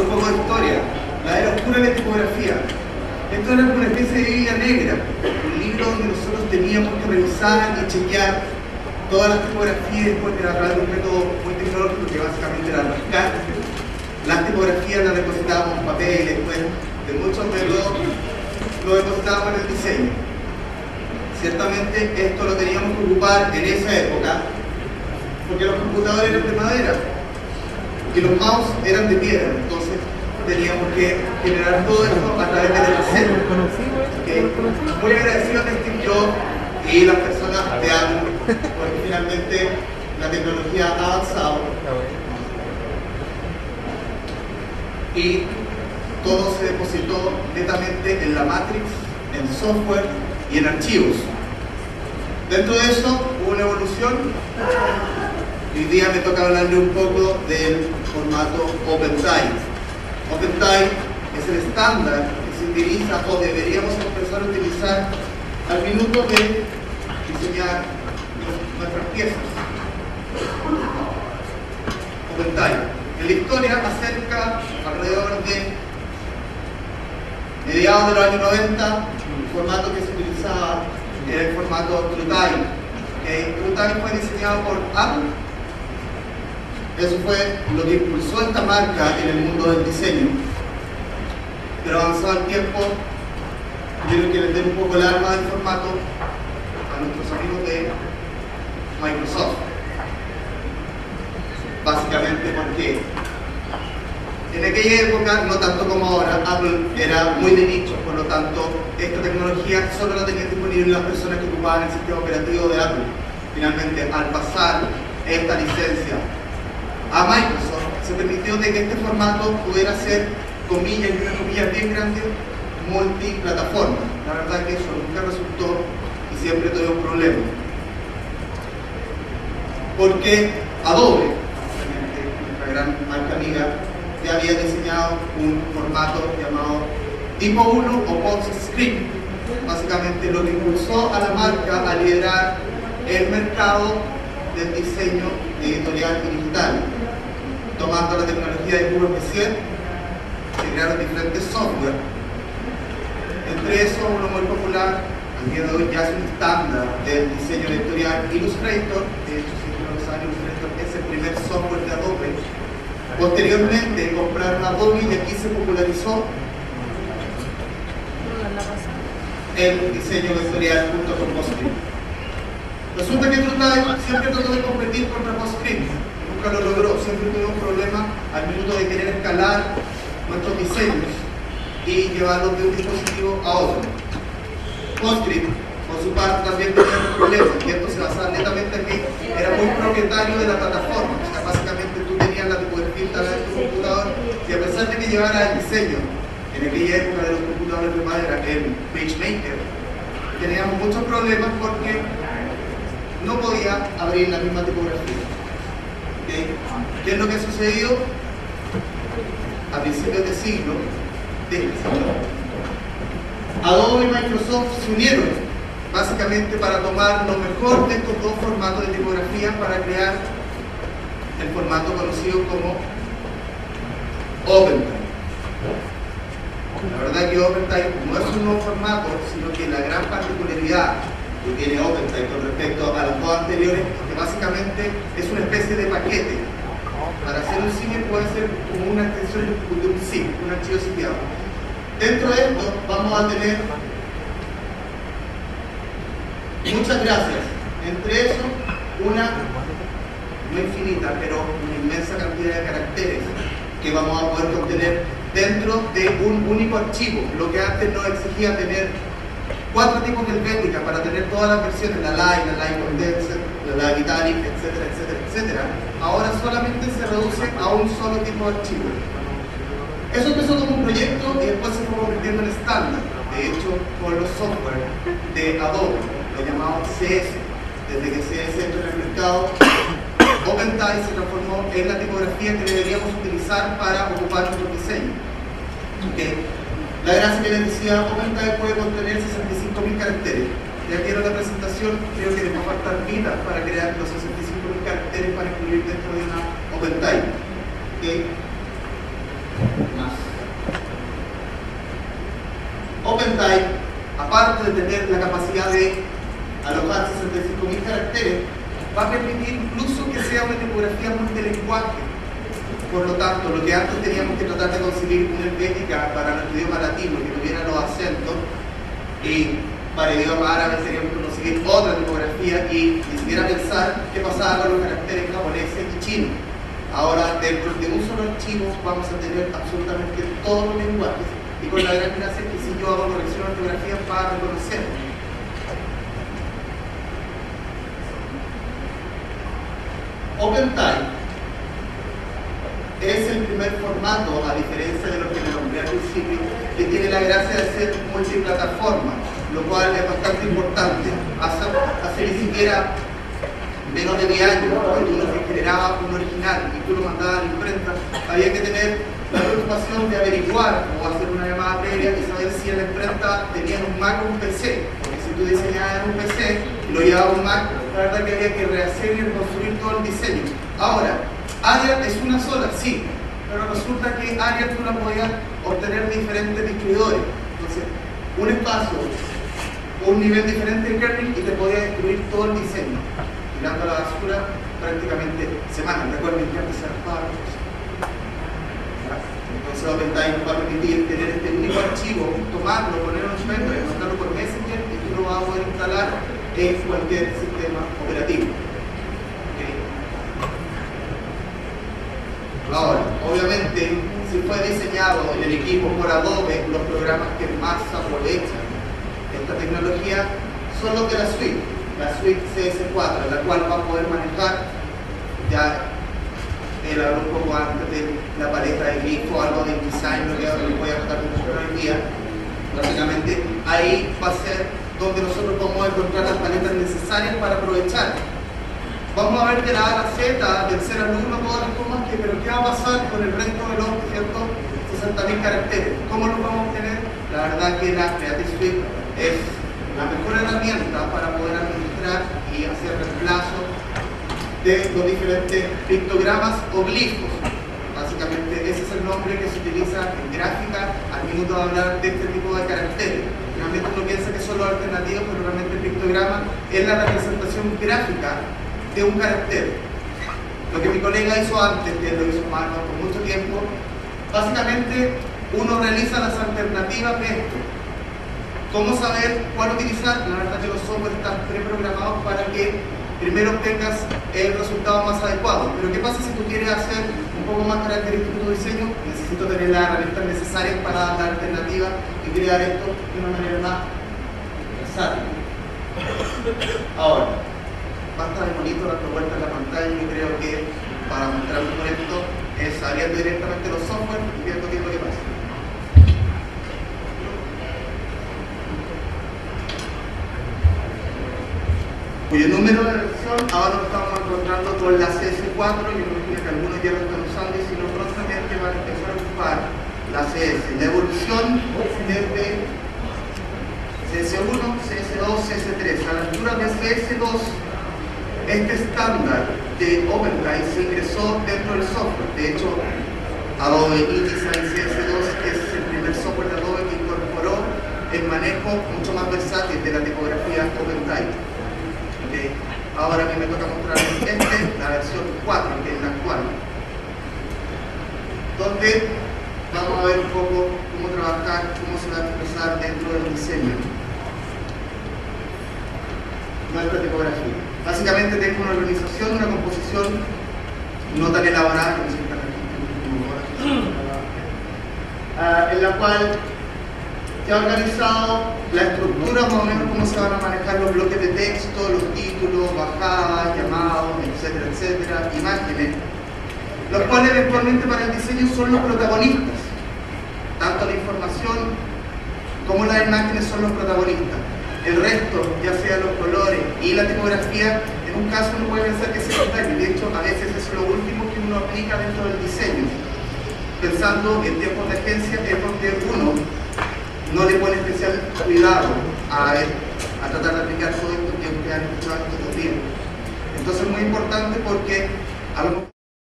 un poco de historia. La era oscura de la tipografía. Esto era como una especie de Biblia negra, un libro donde nosotros teníamos que revisar y chequear todas las tipografías, y después era a través de un método muy tecnológico que básicamente era rascar. Las tipografías las depositábamos en papel y después de muchos métodos lo depositábamos en el diseño. Ciertamente esto lo teníamos que ocupar en esa época porque los computadores eran de madera y los mouse eran de piedra, entonces teníamos que generar todo esto a través de lapicero. Muy agradecido a Steve Jobs y las personas de Apple porque finalmente la tecnología ha avanzado y todo se depositó netamente en la Matrix, en software y en archivos. Dentro de eso hubo una evolución. Hoy día me toca hablarle un poco del formato OpenType. OpenType es el estándar que se utiliza o deberíamos empezar a utilizar al minuto de diseñar nuestras piezas. OpenType. En la historia, acerca alrededor de mediados de los años 90, el formato que se utilizaba era el formato TrueType. TrueType fue diseñado por Apple. Eso fue lo que impulsó esta marca en el mundo del diseño. Pero avanzado el tiempo, yo creo que les den un poco el arma del formato a nuestros amigos de Microsoft. Básicamente porque en aquella época, no tanto como ahora, Apple era muy de nicho, por lo tanto, esta tecnología solo la tenían disponible las personas que ocupaban el sistema operativo de Apple. Finalmente, al pasar esta licencia a Microsoft, se permitió de que este formato pudiera ser, comillas y una comilla bien grande, multiplataforma. La verdad que eso nunca resultó y siempre tuvo un problema. Porque Adobe, nuestra gran marca amiga, ya había diseñado un formato llamado Tipo 1 o PostScript. Básicamente lo que impulsó a la marca a liderar el mercado del diseño editorial y digital. Tomando la tecnología de PowerPC, se crearon diferentes software. Entre esos, uno muy popular, al día de hoy ya es un estándar del diseño editorial, Illustrator. De hecho, si uno lo sabe, Illustrator es el primer software de Adobe. Posteriormente compraron Adobe y aquí se popularizó el diseño editorial junto con PostScript. Resulta que TrueType siempre trató de competir contra PostScript, nunca lo logró, siempre tuvo un problema al minuto de querer escalar nuestros diseños y llevarlos de un dispositivo a otro. PostScript, por su parte, también tenía un problema, y esto se basaba netamente en que era muy propietario de la plataforma. O sea, básicamente tú tenías la tipografía instalada en tu computador y a pesar de que llevara el diseño en aquella época de los computadores de madera en PageMaker, teníamos muchos problemas porque no podía abrir la misma tipografía. ¿Okay? ¿Qué es lo que ha sucedido? A principios de siglo, Adobe y Microsoft se unieron básicamente para tomar lo mejor de estos dos formatos de tipografía para crear el formato conocido como OpenType. La verdad que OpenType no es un nuevo formato, sino que la gran particularidad que tiene OpenType con respecto a las dos anteriores es que básicamente es una especie de paquete. Para hacer un símil puede ser como una extensión de un zip, un archivo zipeado. Dentro de esto vamos a tener muchas gracias. Entre eso, una no infinita, pero una inmensa cantidad de caracteres que vamos a poder contener dentro de un único archivo, lo que antes nos exigía tener 4 tipos de helvética para tener todas las versiones, la line condenser, la line italic, etcétera, etcétera, etcétera. Ahora solamente se reduce a un solo tipo de archivo. Eso empezó como un proyecto y después se fue convirtiendo en estándar. De hecho, con los software de Adobe, lo llamado CS, desde que CS entró en el mercado, OpenType se transformó en la tipografía que deberíamos utilizar para ocupar nuestro diseño. Okay. La gracia que les decía, OpenType puede contener 65.000 caracteres. Ya quiero la presentación, creo que les va a faltar vida para crear los 65.000 caracteres para incluir dentro de una OpenType. Okay. de tener la capacidad de alojar 65.000 caracteres, va a permitir incluso que sea una tipografía multilenguaje. Por lo tanto, lo que antes teníamos que tratar de conseguir una helvética para nuestro idioma latino que tuviera los acentos, y para el idioma árabe teníamos que conseguir otra tipografía y ni siquiera pensar qué pasaba con los caracteres japoneses y chinos. Ahora, dentro de un solo archivo vamos a tener absolutamente todos los lenguajes, y con la gran gracia que si yo hago corrección de ortografía para reconocerlo. OpenType es el primer formato, a diferencia de lo que me nombré al principio, que tiene la gracia de ser multiplataforma, lo cual es bastante importante. Hace ni siquiera menos de 10 años, cuando uno generaba un original y tú lo mandabas a la imprenta, había que tener la preocupación de averiguar o hacer una llamada previa y saber si en la imprenta tenían un Mac o un PC, porque si tú diseñabas en un PC y lo llevabas a un Mac, la verdad que había que rehacer y reconstruir todo el diseño. Ahora, Arial es una sola, sí, pero resulta que Arial tú la podías obtener de diferentes distribuidores. Entonces, un espacio, un nivel diferente de kernel y te podía destruir todo el diseño, tirando a la basura prácticamente semanas. Recuerden que antes se arrojaba. Entonces, OpenType nos va a permitir tener este único archivo, tomarlo, ponerlo en un pendrive, mandarlo por Messenger y tú lo vas a poder instalar en cualquier sistema operativo. Ahora, obviamente, si fue diseñado en el equipo por Adobe, los programas que más aprovechan esta tecnología son los de la suite CS4, la cual va a poder manejar, ya habló un poco antes de la paleta de grifo, algo de InDesign, lo que voy a contar hoy día. Básicamente, ahí va a ser donde nosotros podemos encontrar las paletas necesarias para aprovechar. Vamos a ver de la A a la Z, del 0 al 1, todas las comas, pero ¿qué va a pasar con el resto de los 60.000 caracteres? ¿Cómo los vamos a obtener? La verdad que la Creative Suite es la mejor herramienta para poder administrar y hacer reemplazo de los diferentes pictogramas o glifos. Básicamente ese es el nombre que se utiliza en gráfica al minuto de hablar de este tipo de caracteres. Realmente uno piensa que son los alternativos, pero realmente el pictograma es la representación gráfica de un carácter. Lo que mi colega hizo antes, que lo hizo Marco por mucho tiempo, básicamente uno realiza las alternativas de esto. ¿Cómo saber cuál utilizar? La verdad que los software están preprogramados para que primero obtengas el resultado más adecuado. Pero ¿qué pasa si tú quieres hacer un poco más característico tu diseño? Necesito tener las herramientas necesarias para la alternativa y crear esto de una manera más versátil. Ahora, basta de bonito dando vueltas en la pantalla. Yo creo que para mostrarlo con esto es abriendo directamente los software y viendo qué es lo que pasa. Cuyo número de versión ahora lo estamos encontrando con la CS4. Yo me imagino que algunos ya lo están usando y si no, prontamente van a empezar a ocupar la CS. La evolución desde CS1, CS2, CS3. A la altura de CS2, este estándar de OpenType se ingresó dentro del software. De hecho, Adobe InDesign CS2 es el primer software de Adobe que incorporó el manejo mucho más versátil de la tipografía OpenType. Okay. Ahora a mí me toca mostrarles la versión 4, que es la actual, donde vamos a ver un poco cómo trabajar, cómo se va a expresar dentro del diseño nuestra tipografía. Básicamente tengo una organización, una composición no tan elaborada como en la cual se ha organizado la estructura, más o menos cómo se van a manejar los bloques de texto, los títulos, bajadas, llamados, etcétera, etcétera, imágenes, los cuales eventualmente para el diseño son los protagonistas. Tanto la información como las imágenes son los protagonistas. El resto, ya sea los colores y la tipografía, en un caso uno puede pensar que es secundario. De hecho, a veces es lo último que uno aplica dentro del diseño. Pensando en tiempos de agencia, es donde uno no le pone especial cuidado a tratar de aplicar todo esto que ustedes han escuchado estos días. Entonces es muy importante porque a lo mejor